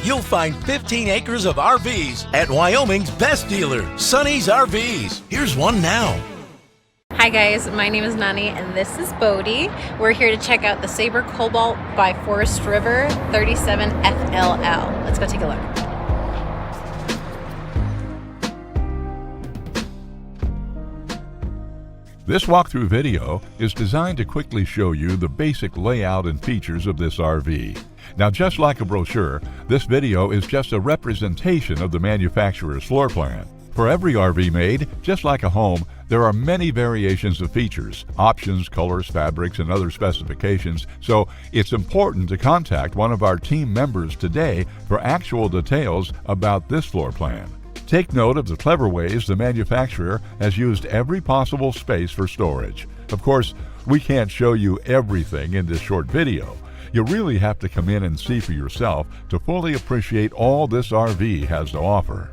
you'll find 15 acres of RVs at Wyoming's best dealer, Sonny's RVs. Here's one now. Hi guys, my name is Nani and this is Bodie. We're here to check out the Sabre Cobalt by Forest River 37FLL. Let's go take a look. This walkthrough video is designed to quickly show you the basic layout and features of this RV. Now, just like a brochure, this video is just a representation of the manufacturer's floor plan. For every RV made, just like a home, there are many variations of features, options, colors, fabrics, and other specifications, so it's important to contact one of our team members today for actual details about this floor plan. Take note of the clever ways the manufacturer has used every possible space for storage. Of course, we can't show you everything in this short video. You really have to come in and see for yourself to fully appreciate all this RV has to offer.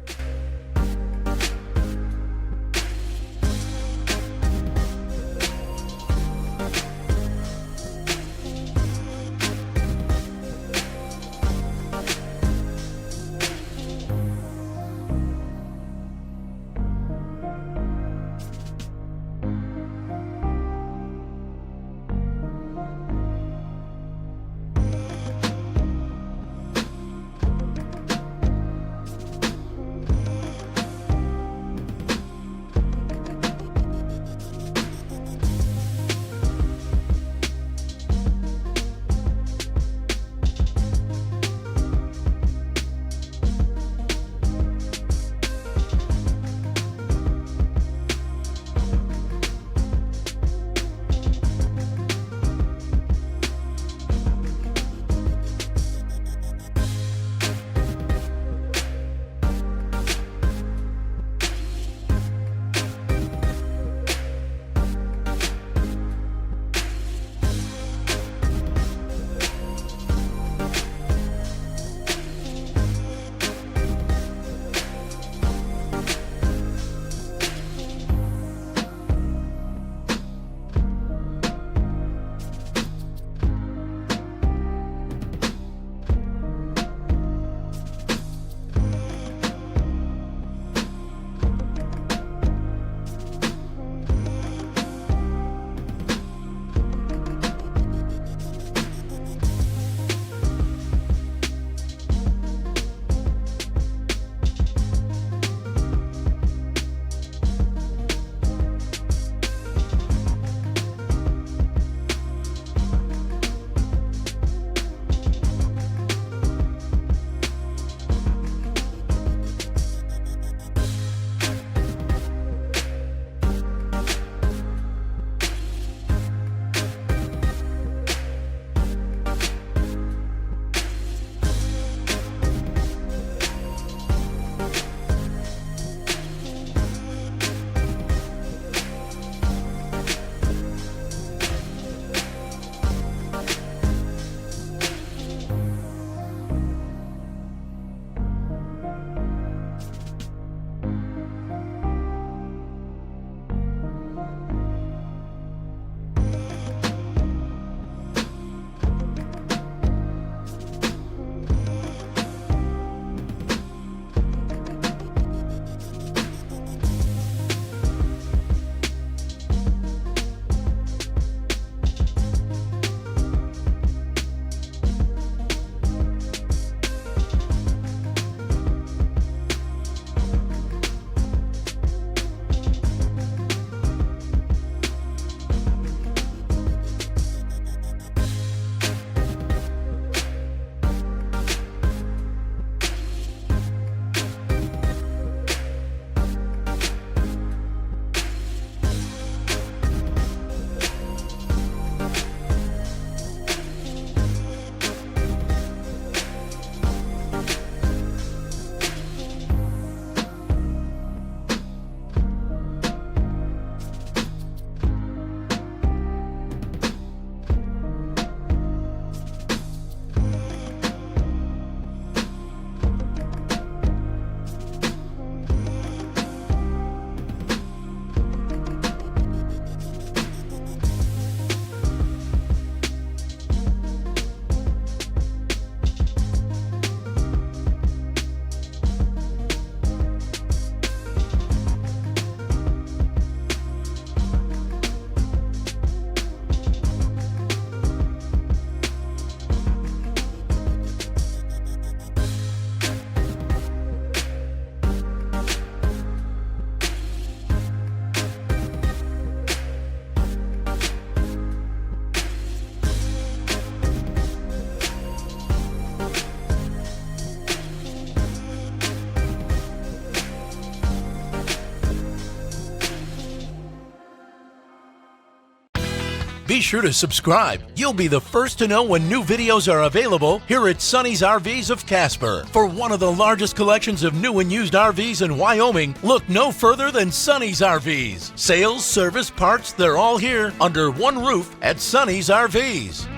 Be sure to subscribe. You'll be the first to know when new videos are available here at Sonny's RVs of Casper. For one of the largest collections of new and used RVs in Wyoming, look no further than Sonny's RVs. Sales, service, parts, they're all here under one roof at Sonny's RVs.